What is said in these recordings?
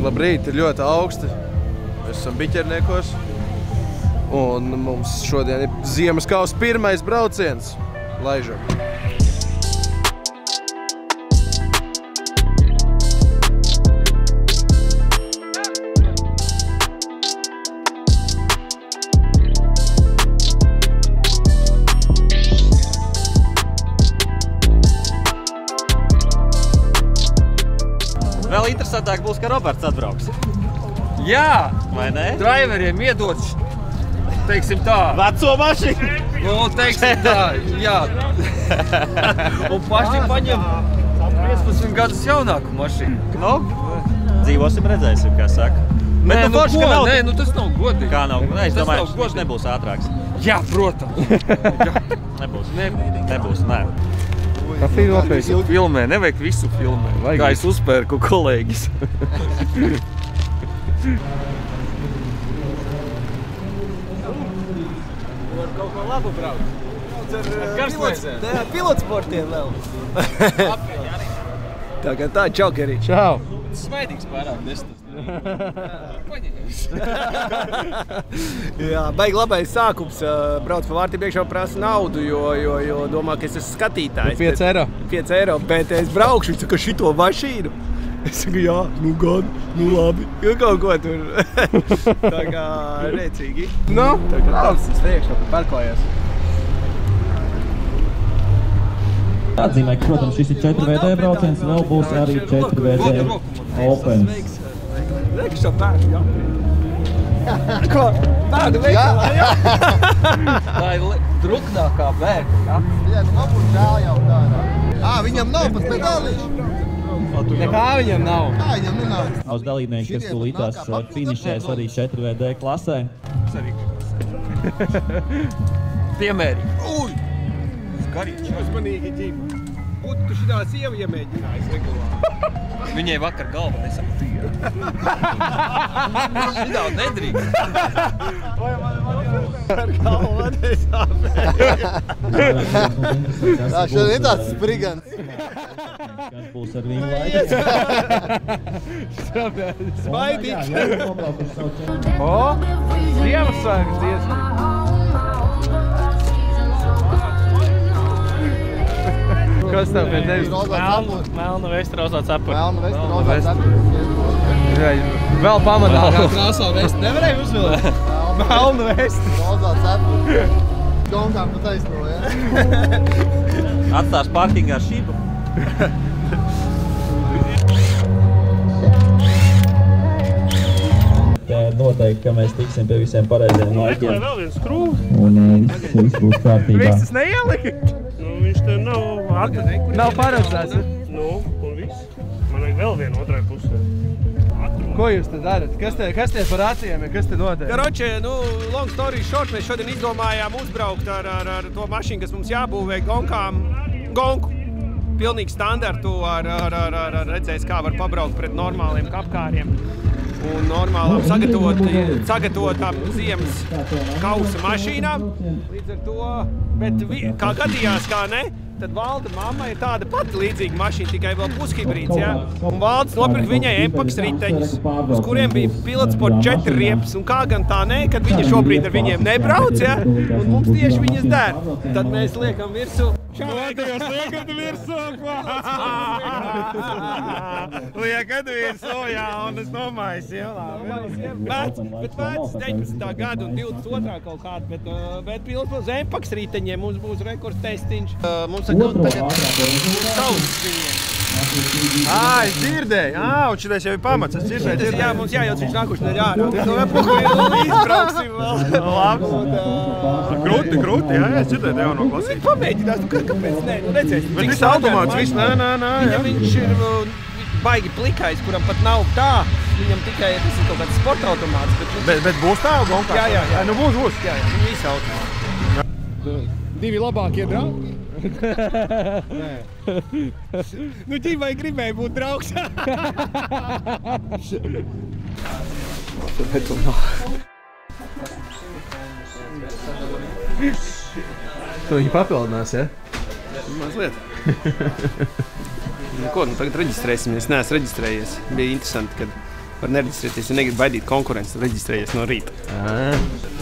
Labrīt, ir ļoti augsti. Mēs esam biķerniekos. Un mums šodien ir ziemas kausa pirmais brauciens. Laižam. Vēl interesantāk būs, ka Roberts atbrauks. Jā! Vai ne? Driveriem iedots, teiksim tā. Veco mašīnu! Nu, teiksim tā, jā. Un paši paņem 15 gadus jaunāku mašīnu. Nu, dzīvosim, redzēsim, kā saka. Nē, Bet forši, ka nav... Nē, nu tas nav godīgi. Kā nav? Nē, es Tas domāju, nav viņš godīgi. nebūs ātrāks. Jā, protams. Nebūs. Nebūs, nē. Kafiju nopērk. Filmē, nevajag visu filmē. Kā es uzpērku kolēģis. Var kaut ko labu braukt. Karstmaizēm. Pilotsportiem vēl. Tagad tā, čokeri. Čau! Smaidīgs pārāk nestas. Jā, baigi labais sākums. Brauc pa vārtiem iekšā prasa naudu, jo domā, ka es esmu skatītājs. 5 eiro. 5 eiro, bet es braukšu, viņš saka, šito mašīnu. Es saku, jā, nu gan, nu labi, kaut ko tur. Tā kā rēcīgi. Nu, tāds tas priekšā, parkojies. Atzīmē, ka, protams, šis ir 4VD brauciens, vēl būs arī 4VD Opens. Liek, šo bērnu jāpēc. Ko? Bērnu veikalā, jā? Tā ir druknākā bērnu, jā? Jā, nu man būs žēl jau tādā. Viņam nav pat pedālīšu. Nekā viņam nav. Kā viņam nenāk? Uz dalībnieki, kas tūlītās finišēs arī 4VD klasē. Piemēri. Uj! Skarīgs. Uzmanīgi, ģim. Būtu tu šitā sieva iemēģinājis regulāri. Viņai vakar galva nesapatīja. Šitā nedrīkst. Ar galvu nesāpēja. Tā šodien ir tāds sprigans. Kas būs ar viņu laiku? Smaidīgs. O, Ziemassvētku dziesma. Kas tev pie tevis? Melna vesta, rozā cepura. Melna vesta, rozā cepura. Vēl pamanākā krāsā vesta. Nevarēja uzvilkt? Melna vesta. Rozā cepura. Gonkām pa taisno, ja? Atstās parkingā šibu. Noteikti, ka mēs tiksim pie visiem pareiziem laikiem. Vēl viens skrūvs. Un viss būs kārtībā. Viss tas neielika? Nu, viņš te nav Nav paredzēts. Nu, un viss. Man vajag vēl vienu otrai pusē. Ko jūs te darat? Kas tie par acījiem ir? Kas te notiek? Karoče, nu, long story short, mēs šodien izdomājām uzbraukt ar to mašīnu, kas mums jābūvē gonkām. Gonku. Pilnīgi standartu redzēs, kā var pabraukt pret normāliem kapkāriem. Un normālām sagatavotām ziemas kausa mašīnām. Līdz ar to, bet kā gadījās, kā ne, tad Valda mamma ir tāda pati līdzīga mašīna, tikai vēl pushibrīds, jā. Un Valds nopirka viņai Empaks riteņus, uz kuriem bija Pilotsport 4 riepas, un kā gan tā ne, kad viņa šobrīd ar viņiem nebrauc, jā, un mums tieši viņas der. Tad mēs liekam virsū. Otros liekat virsū, liekat virsū, jā, un es nomājas ielā. Bet vērts 19. gadu un 22. kaut kādu, bet Pilotsport Empaks riteņiem mums būs rekords testiņš. Mums tagad savs viņiem. Es dzirdēju. Un šitais jau ir pamats, es dzirdēju. Jā, mums jājauc viņš nākuši nedēļ ārā. No vēl izbrauksim vēl. Labi. Krūti, jā, es dzirdēju tev no klasītes. Pamēģinās, kāpēc nē, nu redzēs. Bet viss automāts, viss, nē. Viņš ir baigi plikais, kuram pat nav tā. Viņam tikai, tas ir kaut kāds sporta automāts. Bet būs tā gonkā? Jā. Nu būs. Jā, viņi visi automāti. Divi labākie draugi. Nu, ģimai gribēja būt draugs. Tu viņi papildinās, ja? Mazliet. Nu, ko, nu tagad reģistrēsimies. Neesmu reģistrējies. Bija interesanti, kad var nereģistrēties. Ja negribu baidīt konkurenci, tad reģistrējies no rīta.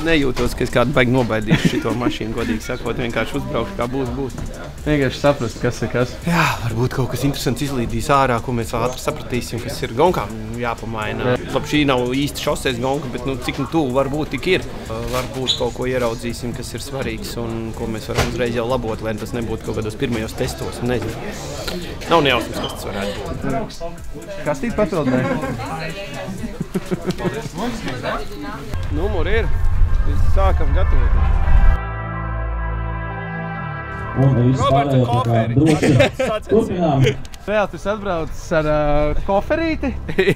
Nejūtos, ka es kādu baigi nobaidīšu šito mašīnu, godīgi sakot, vienkārši uzbraukšu, kā būs. Vienkārši saprast, kas ir kas. Jā, varbūt kaut kas interesants izlīdīs ārā, ko mēs ātri sapratīsim, kas ir gonkām jāpamaina. Labi, šī nav īsti šoseis gonka, bet cik tuvu varbūt tik ir. Varbūt kaut ko ieraudzīsim, kas ir svarīgs un ko mēs varam uzreiz jau labot, lai tas nebūtu kaut kādos pirmajos testos. Nezinu. Nav nejausmas, kas tas varētu būt. Kastīt papildinē. Numuri ir. Mēs sākam gatavoties. Un viss pārējo tā kā droši. Turpinām. Vēl tas atbraucis ar koferīti,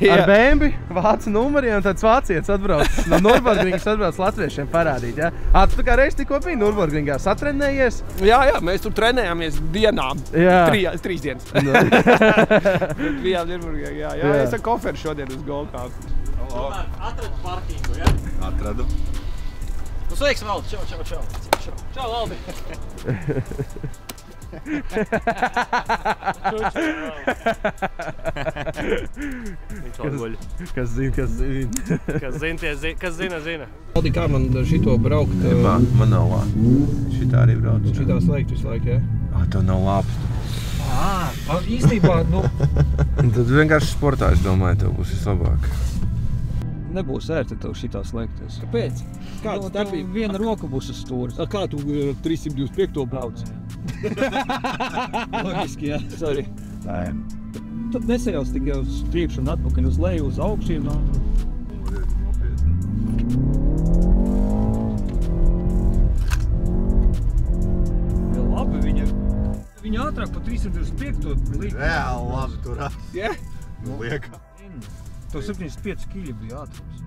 ar bēmbi, vācu numeriem, un tāds vācietis atbraucis no Nürburgringas atbraucis latviešiem parādīt, ja? Tu kā reiz tikko biji Nürburgringā, satrenējies? Jā, mēs tur trenējāmies dienām. Trīs dienas. Bijām Nürburgringā, jā. Es ar koferu šodien uz golkām. Atradu parkingu, ja? Atradu. Nu, sveiks, Valdi! Čau, Valdi! Viņš vēl guļ. Kas zina. Kas zina. Valdi, kā man šito braukt? Man nav labi. Šitā arī brauc. Šitā slēgt visu laiku, jā? Tev nav labs. Īstenībā, Tad vienkārši sportā, es domāju, tev būs vislabāk. nebūs ērti tev šitā slēgties. Kāpēc? Kāds darbība? Viena roka būs uz stūris. Kā tu 325 brauc? Logiski, jā. Sorry. Tā ir. Tad nesajauc tikai uz priekšu un atpakaļ, uz leju, uz augšiem. Vēl labi, viņa ātrāk pa 325 līdz. Reāli labi turās. Jā? Liekā. Tev 75 kg bija ātrums.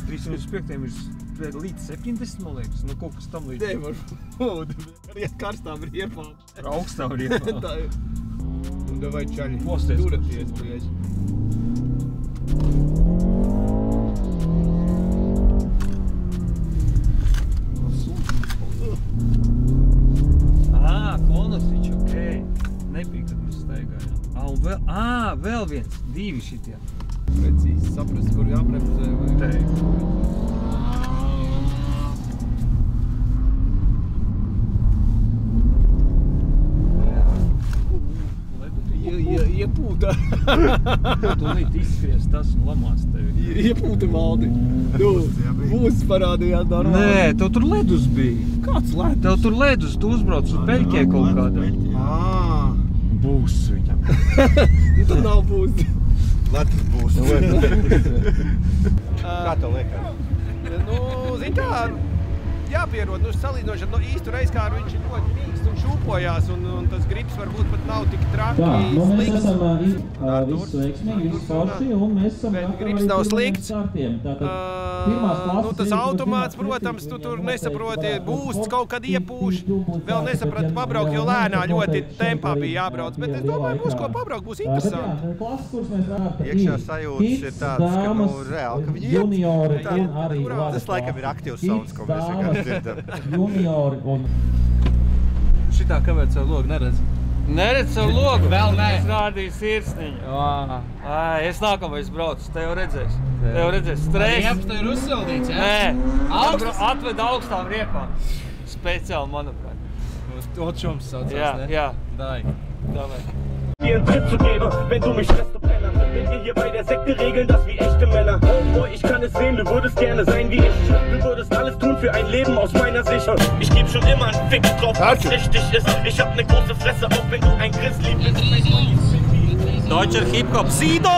325 ir līdz 70, man liekas. Nu, kaut kas tam līdz. Nē, varbūt. Arī karstām riepām. Ar augstām riepām. Tā ir. Un davai čaļi. Mosties. Turaties, bļaļ. Konosiči, okei. Nebija, kad mēs staigājām. Un vēl viens. Divi šitie. Precīzi saprast, kur jāprepozē vai... Teikt. Iepūta. Tu līdz izskries tas un lamās tevi. Iepūta, Valdi. Būs parādījās normāli. Nē, tev tur ledus bija. Kāds ledus? Tev tur ledus, tu uzbrauc uz peļķē kaut kādā. Būs viņam. Tu nav būs. Ledus būs. Kā tev liekas? Zin kā, jāpierod, salīdinoši ar īstu reizkāru viņš ir ļoti mīksts un šūpojās, un tas grips varbūt pat nav tik traki slikts. Tā, mēs esam visu veiksmīgi, visu forši, un mēs esam grips nav slikts. Tātad, tas automāts, protams, tu tur nesaproti, būsts kaut kad iepūš, vēl nesaprati pabraukt, jo lēnā ļoti tempā bija jābrauc, bet es domāju, būs ko pabraukt, būs interesanti. Iekšā sajūtas ir tāds, ka reāli, ka viņi iet. Tas laikam ir aktīvs sauns, ko mēs vienkārši dzirdam. Juniori un... Šitā kāpēc savu logu neredz? Neredz savu logu? Vēl nē. Es rādīju sirsniņu. Es nākamais braucu, te jau redzēs. Stress. Riepas tev ir uzsildīts, ja? Nē, atved augstām riepām. Speciāli, manuprāt. Otšums saucās, ne? Jā. Dai. Davai. Dir einen Tipp zu geben, wenn du mich lässt, du Penner. Wenn wir hier bei der Sekte regeln das wie echte Männer. Oh, ich kann es sehen, du würdest gerne sein wie ich. Du würdest alles tun für ein Leben aus meiner Sicht. Ich geb schon immer einen Fick drauf, was richtig ist. Ich hab ne große Fresse, auch wenn du ein Grizzly bist. Deutscher Hip-Hop, Sido!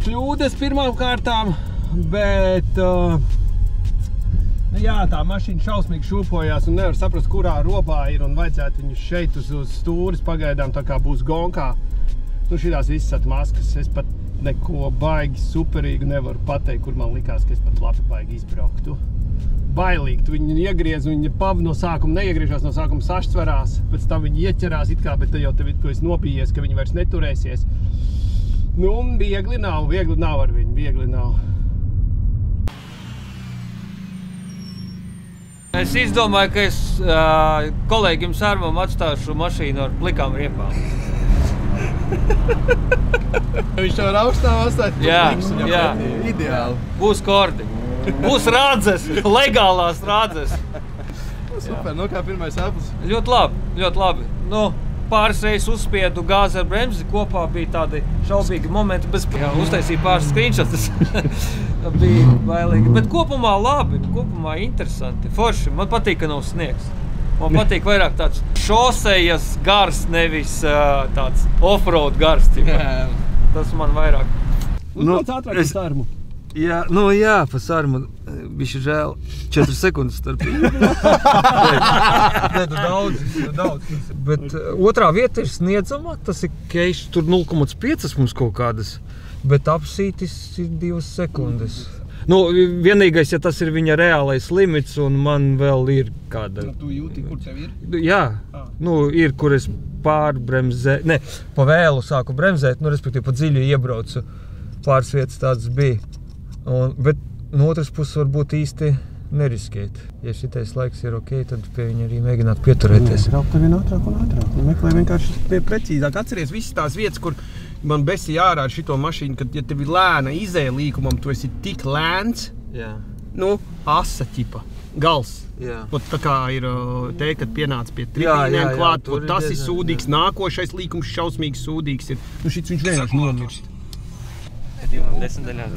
kļūdas pirmām kārtām, bet jā, tā mašīna šausmīgi šūpojās un nevar saprast, kurā robā ir un vajadzētu viņu šeit uz stūris pagaidām, tā kā būs gonkā. Nu, šitās visas maskas, es pat neko baigi superīgu nevaru pateikt, kur man likās, ka es pat labi baigi izbrauktu. Bailīgi, tu viņu iegriez, un viņa pav no sākuma neiegriežās, no sākuma sašķverās, pēc tam viņa ieķerās it kā, bet jau tev esi nopījies, ka viņa vairs neturēsies. Nu, un viegli nav ar viņu, viegli nav. Es izdomāju, ka es kolēģim Sārmam atstāšu mašīnu ar plikām riepām. Viņš to var augstām atstāt? Jā. Ideāli. Būs kordi. Būs rādzes, legālās rādzes. Super, nu kā pirmais aplis? Ļoti labi. Nu, pāris reizes uzspiedu gāzi ar bremzi, kopā bija tādi šaubīgi momenti, bez uztaisīja pāris screenshotus. Bija bailīgi, bet kopumā labi, kopumā interesanti, forši. Man patīk, ka nav sniegs. Man patīk vairāk tāds šosejas gars, nevis tāds off-road gars. Tas man vairāk. Uzbrauc ātrāk pa Sārmu. Jā, pa Sārmu bišķi žēl 4 sekundes starp. Daudz. Bet otrā vieta ir sniedzama, tas ir keišs, tur 0,5 mums kaut kādas, bet apsītis ir 2 sekundes. Nu, vienīgais, ja tas ir viņa reālais limits, un man vēl ir kāda... Tu jūti, kur tev ir? Jā, nu, ir, kur es pārbremzēju, ne, pa vēlu sāku bremzēt, nu, respektīvi, pa dziļu iebraucu, pāris vietas tādas bija. Bet no otras puses varbūt īsti neriskēt. Ja šitais laiks ir ok, tad pie viņa arī mēģināt pieturēties. Braukt tev vien ātrāk un ātrāk. Meklē vienkārši precīzāk. Atceries visas tās vietas, kur man besi jārāda šito mašīnu, kad, ja tev ir lēna izēja līkumam, tu esi tik lēns, nu, asa ķipa, gals. Tā kā ir te, kad pienāca pie tribīnēm klāt, tas ir sūdīgs, nākošais līkums šausmīgi sūdīgs ir. Nu, šits viņš vienkārši nomirst. Divam 10 daļās.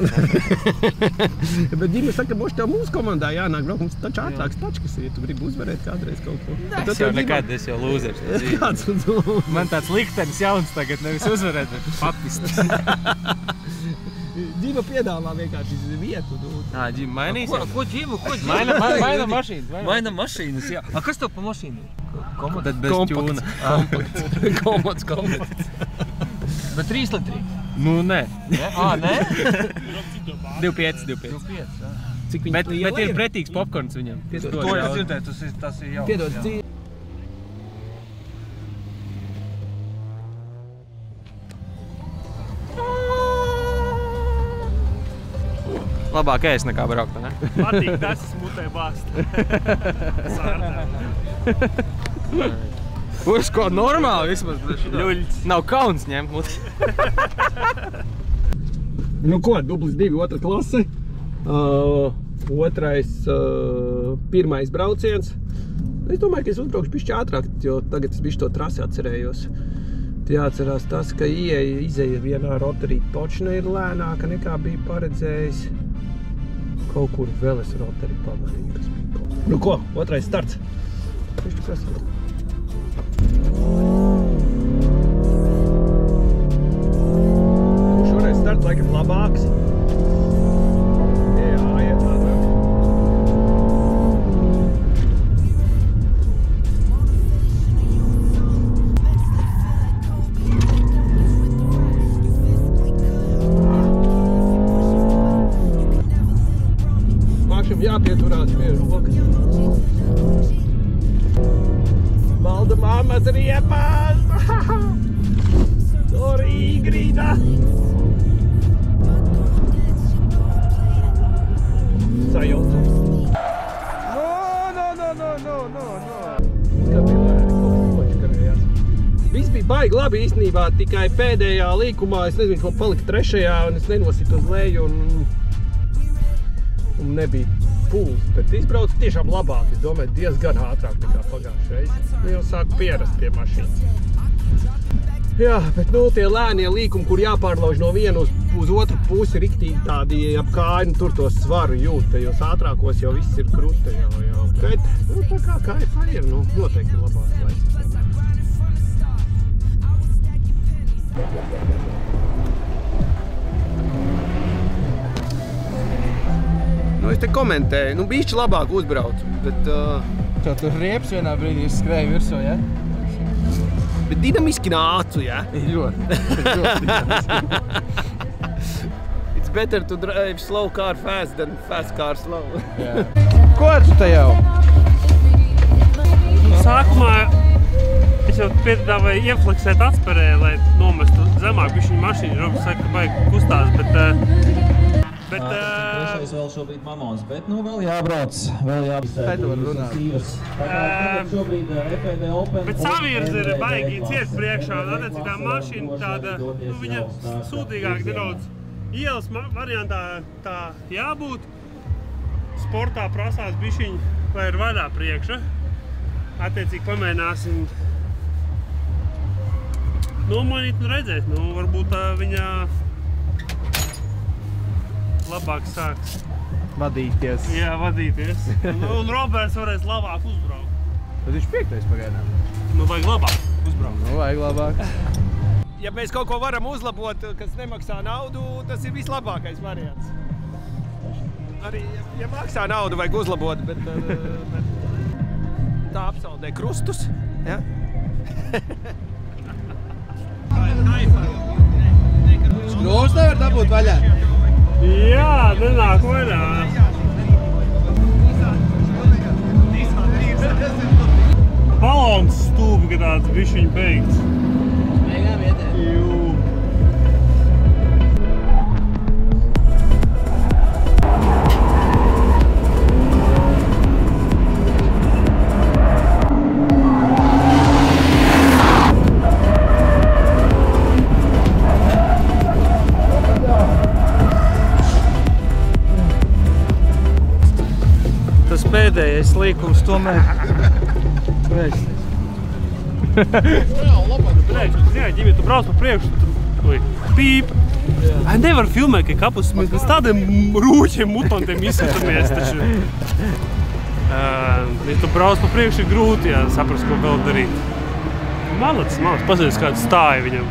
Bet Dīma saka, ka moši tev mūsu komandā jānāk braukt, mums taču ātrāks tačkas ir, ja tu gribi uzvarēt kādreiz kaut ko. Es jau nekad, es jau lūzers. Man tāds liktenis jauns tagad, nevis uzvarēt, bet papist. Dīma piedāvā vienkārši vietu. Dīma mainīs? Ko Dīma? Maina mašīnas. Maina mašīnas, jā. A, kas tev pa mašīnu ir? Tad bez ķūna. Komplekts. Bet 3 litrīgi? Nu, nē. Nē? 2,5. Bet ir pretīgs popkorns viņam. To es dzirdēju, tas ir jau. Piedod, Labāk ēst nekā braukt, ne? Patīk, tas smutē bāst. Uz ko normāli vismaz? Ļuļs. Nav kauns ņemt muti. Nu ko, dublis 2, otra klase. Pirmais brauciens. Es domāju, ka es uzbraukšu bišķi ātrāk, jo tagad es bišķi to trasi atcerējos. Jāatcerās tas, ka izeja vienā rotarī točna ir lēnāka nekā bija paredzējis. Kaut kur vēl es rotari pamanīju, kas bija kaut. Nu ko, otrais starts. Bišķi prasīt. Šoreiz starts laikam labāks. Jā, iet ātrāk. Mākšam jāpieturās pie rokas. Malda mammas riepas! Sorry, Grīda! Sajūta. No. Viss bija baigi labi īstenībā, tikai pēdējā līkumā, es nezinu, ko palika trešajā, un es nenositu uz leju, un nebija pūls, bet izbraucu tiešām labāk, es domāju, diezgan ātrāk nekā pagājušreiz. Jau sāku pierast pie mašīnas. Jā, bet nu tie lēnie līkumi, kur jāpārlauž no vienu uz otru pusi, riktīgi tādi ap kāju, tur to svaru jūt, tajos ātrākos jau viss ir kruta jau. Bet, nu tā kā kaifā ir, nu noteikti labāk laiks. es te komentēju. Nu, bišķi labāk uzbraucu, bet... Tur rieps vienā brīdī skrēja virsū, ja? Bet dinamiski nācu, ja? Ļoti. It's better to drive slow car fast than fast car slow. Ko tu te jau? Sākumā es jau piedāvāju iefleksēt atspērē, lai nomestu zemāk bišķiņu mašīnu. Robs saka, ka baigi kustās, bet... Trešais vēl šobrīd Mamons, bet nu vēl jābrauc, vēl jābrauc. Pēc var runāt. Šobrīd FPV Open. Bet savirzi ir baigi ciet priekšā, un attiecīgi tā mašīna tāda, nu viņa sūtīgāk nedaudz. Ielas variantā tā jābūt. Sportā prasās bišķiņi, lai ir vaļā priekša. Attiecīgi pamēģināsim nomainīt un redzēt. Nu, varbūt viņa labāk sāks. Vadīties. Jā, vadīties. Un Roberts varēs labāk uzbraukt. Bet viņš 5. pagaidām. Nu, vajag labāk uzbraukt. Nu, vajag labāk. Ja mēs kaut ko varam uzlabot, kas nemaksā naudu, tas ir vislabākais variants. Arī, ja maksā naudu, vajag uzlabot, bet tā apsaldē krustus, ja? Skrūvs nevar dabūt vaļā? Jā, nenāk vaļā. Balons stūbi, ka tāds bišķiņ beigts. Beigām vietē. Jū. Tas pēdējais līkums tomēr. Jā, ģimē, tu brauc pa priekšu, tu pīp. Nevar filmēt, ka kapus mēs pēc tādiem rūķiem, mutantiem izskatāmies taču. Ja tu brauc pa priekšu, ir grūti, jā, saprast, ko vēl darīt. Malacis, pazies, kāds stāja viņam.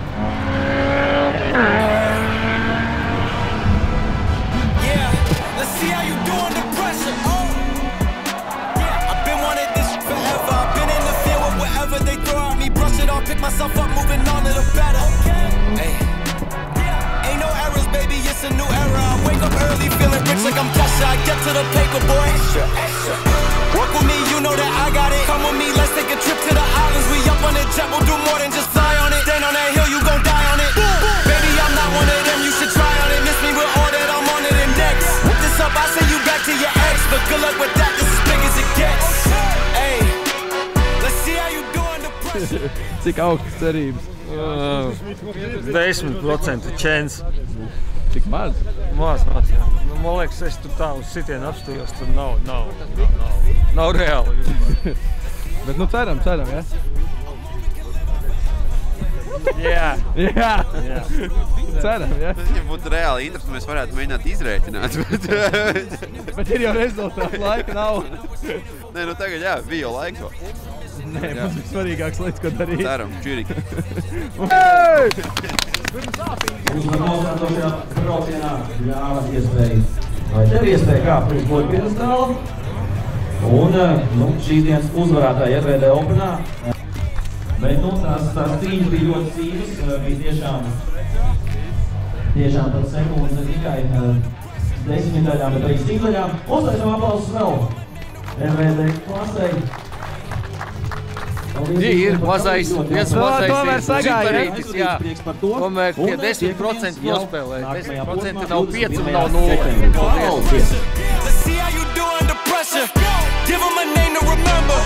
They throw at me, brush it off, pick myself up, moving on to the better. Hey. Ain't no errors, baby, it's a new era. I wake up early, feeling rich like I'm Kesha. I get to the paper, boy. Work with me, you know that I got it. Come with me, let's take a trip to the islands. We up on the jet, we'll do more than just fly on it. Stand on that hill, you gon' die on it. Baby, I'm not one of them, you should try on it. Miss me with all that, I'm on to the next. Whip this up, I send you back to your ex. But good luck with that, this is as big as it gets. Hey, let's see how you do. Cik augstas cerības? 10% chance. Tik maz? Maz, jā. Nu, man liekas, es tur tā uz sitienu apstījos, tur nav reāli. Bet nu ceram, ja? Jā. Ceram, ja? Ja būtu reāli interesi, mēs varētu mēģināt izrēķināt. Bet ir jau rezultāti, laika nav. Nē, nu tagad jā, bija jau laiks vēl. Nē, mums ir svarīgāks lietas, ko darīt. Ceram, čiriki. Uzvar noslēdošajā braucienā ļāva iespēju, vai tev iespēja kāpt uz godpienestālu. Un šīs dienas uzvarētāji FPV Openā. Bet tās cīņas bija ļoti cīņas, bija tiešām tad sekundes ne tikai 10 daļām, bet arī stīgdaļām. Uztaisam aplausus vēl FPV klasei. Ir mazais, viens mazais superītis, jā. Tomēr tie 10% jāspēlē. 10% nav 5 un nav 0. Let's see how you do under pressure. Give them a name to remember.